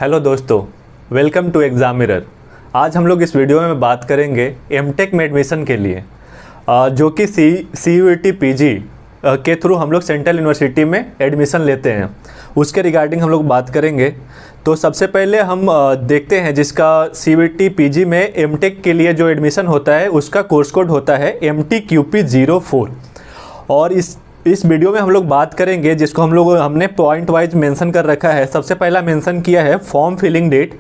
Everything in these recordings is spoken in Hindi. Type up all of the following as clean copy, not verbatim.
हेलो दोस्तों, वेलकम टू एग्ज़ाम मिरर। आज हम लोग इस वीडियो में बात करेंगे एमटेक में एडमिशन के लिए जो कि CUET PG के थ्रू हम लोग सेंट्रल यूनिवर्सिटी में एडमिशन लेते हैं। उसके रिगार्डिंग हम लोग बात करेंगे। तो सबसे पहले हम देखते हैं जिसका CUET PG में एमटेक के लिए जो एडमिशन होता है उसका कोर्स कोड होता है MTQP04। और इस वीडियो में हम लोग बात करेंगे जिसको हमने पॉइंट वाइज मेंशन कर रखा है। सबसे पहला मेंशन किया है फॉर्म फिलिंग डेट,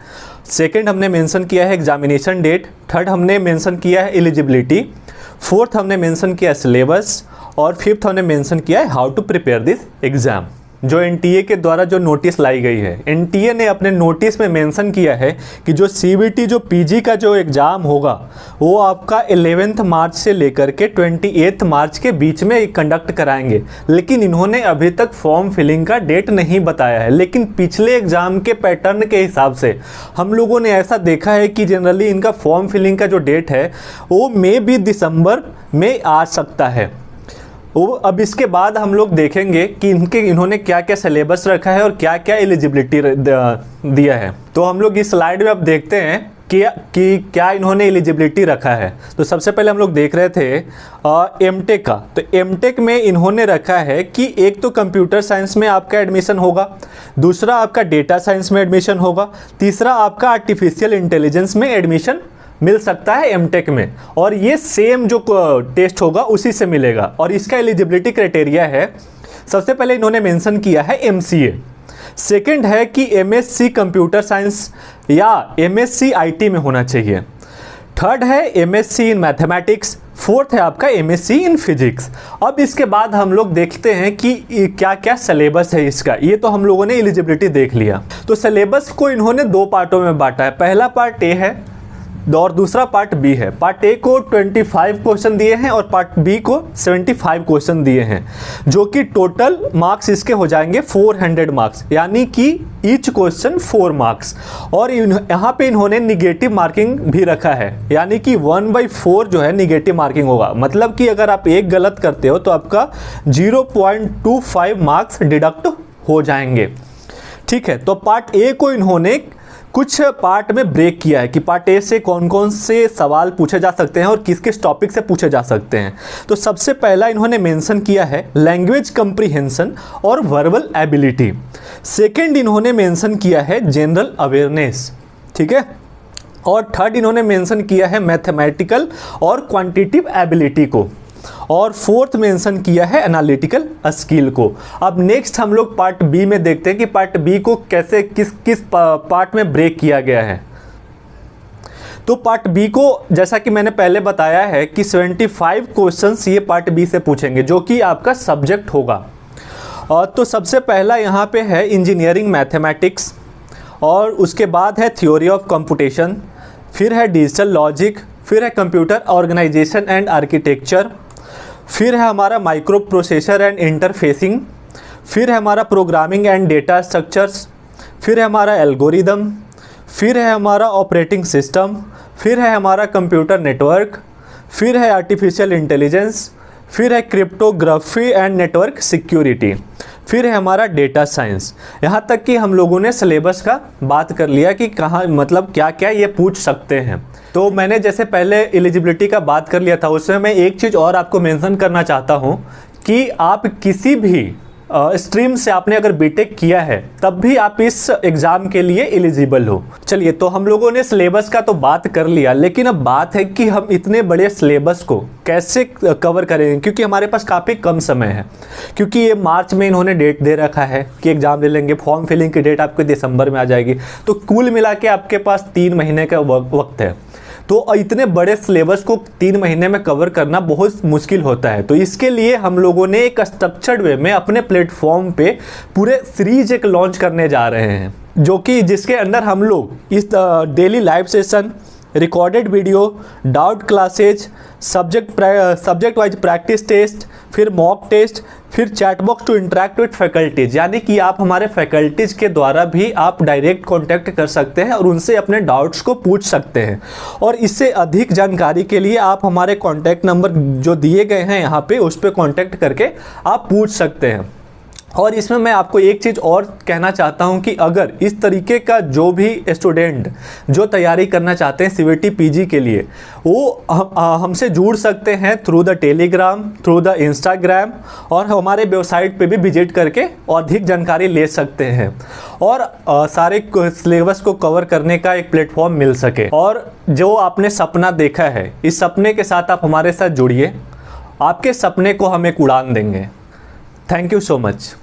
सेकंड हमने मेंशन किया है एग्जामिनेशन डेट, थर्ड हमने मेंशन किया है एलिजिबिलिटी, फोर्थ हमने मेंशन किया सिलेबस और फिफ्थ हमने मेंशन किया है how to prepare this exam. जो NTA के द्वारा जो नोटिस लाई गई है, NTA ने अपने नोटिस में मेंशन किया है कि जो CUET जो PG का जो एग्ज़ाम होगा वो आपका 11 मार्च से लेकर के 28 मार्च के बीच में कंडक्ट कराएंगे। लेकिन इन्होंने अभी तक फॉर्म फिलिंग का डेट नहीं बताया है। लेकिन पिछले एग्ज़ाम के पैटर्न के हिसाब से हम लोगों ने ऐसा देखा है कि जनरली इनका फॉर्म फिलिंग का जो डेट है वो मे भी दिसंबर में आ सकता है। अब इसके बाद हम लोग देखेंगे कि इन्होंने क्या क्या सिलेबस रखा है और क्या क्या एलिजिबिलिटी दिया है। तो हम लोग इस स्लाइड में अब देखते हैं कि क्या इन्होंने एलिजिबिलिटी रखा है। तो सबसे पहले हम लोग देख रहे थे एमटेक का। तो एमटेक में इन्होंने रखा है कि एक तो कंप्यूटर साइंस में आपका एडमिशन होगा, दूसरा आपका डेटा साइंस में एडमिशन होगा, तीसरा आपका आर्टिफिशियल इंटेलिजेंस में एडमिशन मिल सकता है एमटेक में। और ये सेम जो टेस्ट होगा उसी से मिलेगा। और इसका एलिजिबिलिटी क्राइटेरिया है, सबसे पहले इन्होंने मेंशन किया है MCA, सेकंड है कि MSc कंप्यूटर साइंस या MSc IT में होना चाहिए, थर्ड है MSc इन मैथमेटिक्स, फोर्थ है आपका MSc इन फिजिक्स। अब इसके बाद हम लोग देखते हैं कि क्या क्या सिलेबस है इसका। ये तो हम लोगों ने एलिजिबिलिटी देख लिया। तो सिलेबस को इन्होंने दो पार्टों में बांटा है। पहला पार्ट A है और दूसरा पार्ट B है। पार्ट A को 25 क्वेश्चन दिए हैं और पार्ट B को 75 क्वेश्चन दिए हैं, जो कि टोटल मार्क्स इसके हो जाएंगे 400 मार्क्स, यानी कि ईच क्वेश्चन 4 मार्क्स। और यहाँ पे इन्होंने निगेटिव मार्किंग भी रखा है, यानी कि 1/4 जो है निगेटिव मार्किंग होगा। मतलब कि अगर आप एक गलत करते हो तो आपका 0.25 मार्क्स डिडक्ट हो जाएंगे। ठीक है, तो पार्ट A को इन्होंने कुछ पार्ट में ब्रेक किया है कि पार्ट A से कौन कौन से सवाल पूछे जा सकते हैं और किस किस टॉपिक से पूछे जा सकते हैं। तो सबसे पहला इन्होंने मेंशन किया है लैंग्वेज कंप्रीहेंशन और वर्बल एबिलिटी। सेकंड इन्होंने मेंशन किया है जनरल अवेयरनेस, ठीक है। और थर्ड इन्होंने मेंशन किया है मैथमेटिकल और क्वांटिटेटिव एबिलिटी को। और फोर्थ मेंशन किया है एनालिटिकल स्किल को। अब नेक्स्ट हम लोग पार्ट B में देखते हैं कि पार्ट B को कैसे किस पार्ट में ब्रेक किया गया है। तो पार्ट B को जैसा कि मैंने पहले बताया है कि 75 क्वेश्चंस ये पार्ट B से पूछेंगे, जो कि आपका सब्जेक्ट होगा। और तो सबसे पहला यहाँ पे है इंजीनियरिंग मैथमेटिक्स, और उसके बाद है थ्योरी ऑफ कंप्यूटेशन, फिर है डिजिटल लॉजिक, फिर है कंप्यूटर ऑर्गेनाइजेशन एंड आर्किटेक्चर, फिर है हमारा माइक्रो प्रोसेसर एंड इंटरफेसिंग, फिर है हमारा प्रोग्रामिंग एंड डेटा स्ट्रक्चर्स, फिर है हमारा एल्गोरिदम, फिर है हमारा ऑपरेटिंग सिस्टम, फिर है हमारा कंप्यूटर नेटवर्क, फिर है आर्टिफिशियल इंटेलिजेंस, फिर है क्रिप्टोग्राफी एंड नेटवर्क सिक्योरिटी, फिर है हमारा डेटा साइंस। यहाँ तक कि हम लोगों ने सिलेबस का बात कर लिया कि कहाँ मतलब क्या क्या ये पूछ सकते हैं। तो मैंने जैसे पहले एलिजिबिलिटी का बात कर लिया था, उसमें मैं एक चीज़ और आपको मेंशन करना चाहता हूँ कि आप किसी भी स्ट्रीम से आपने अगर बीटेक किया है तब भी आप इस एग्ज़ाम के लिए एलिजिबल हो। चलिए, तो हम लोगों ने सिलेबस का तो बात कर लिया, लेकिन अब बात है कि हम इतने बड़े सिलेबस को कैसे कवर करेंगे, क्योंकि हमारे पास काफ़ी कम समय है। क्योंकि ये मार्च में इन्होंने डेट दे रखा है कि एग्ज़ाम ले लेंगे, फॉर्म फिलिंग की डेट आपके दिसंबर में आ जाएगी। तो कुल मिला के आपके पास 3 महीने का वक्त है। तो इतने बड़े सिलेबस को 3 महीने में कवर करना बहुत मुश्किल होता है। तो इसके लिए हम लोगों ने एक स्ट्रक्चर्ड वे में अपने प्लेटफॉर्म पे पूरे सीरीज एक लॉन्च करने जा रहे हैं, जो कि जिसके अंदर हम लोग इस daily live session, recorded video, doubt classes, subject wise practice test, फिर मॉक टेस्ट, फिर chat box to interact with faculties, यानी कि आप हमारे फैकल्टीज के द्वारा भी आप डायरेक्ट कांटेक्ट कर सकते हैं और उनसे अपने डाउट्स को पूछ सकते हैं। और इससे अधिक जानकारी के लिए आप हमारे कॉन्टैक्ट नंबर जो दिए गए हैं यहाँ पे उस पर कॉन्टैक्ट करके आप पूछ सकते हैं। और इसमें मैं आपको एक चीज़ और कहना चाहता हूं कि अगर इस तरीके का जो भी स्टूडेंट जो तैयारी करना चाहते हैं सीवीटी पीजी के लिए, वो हमसे जुड़ सकते हैं through the Telegram, through the Instagram, और हमारे वेबसाइट पे भी विजिट करके अधिक जानकारी ले सकते हैं और सारे सिलेबस को कवर करने का एक प्लेटफॉर्म मिल सके। और जो आपने सपना देखा है, इस सपने के साथ आप हमारे साथ जुड़िए, आपके सपने को हम एक उड़ान देंगे। Thank you so much.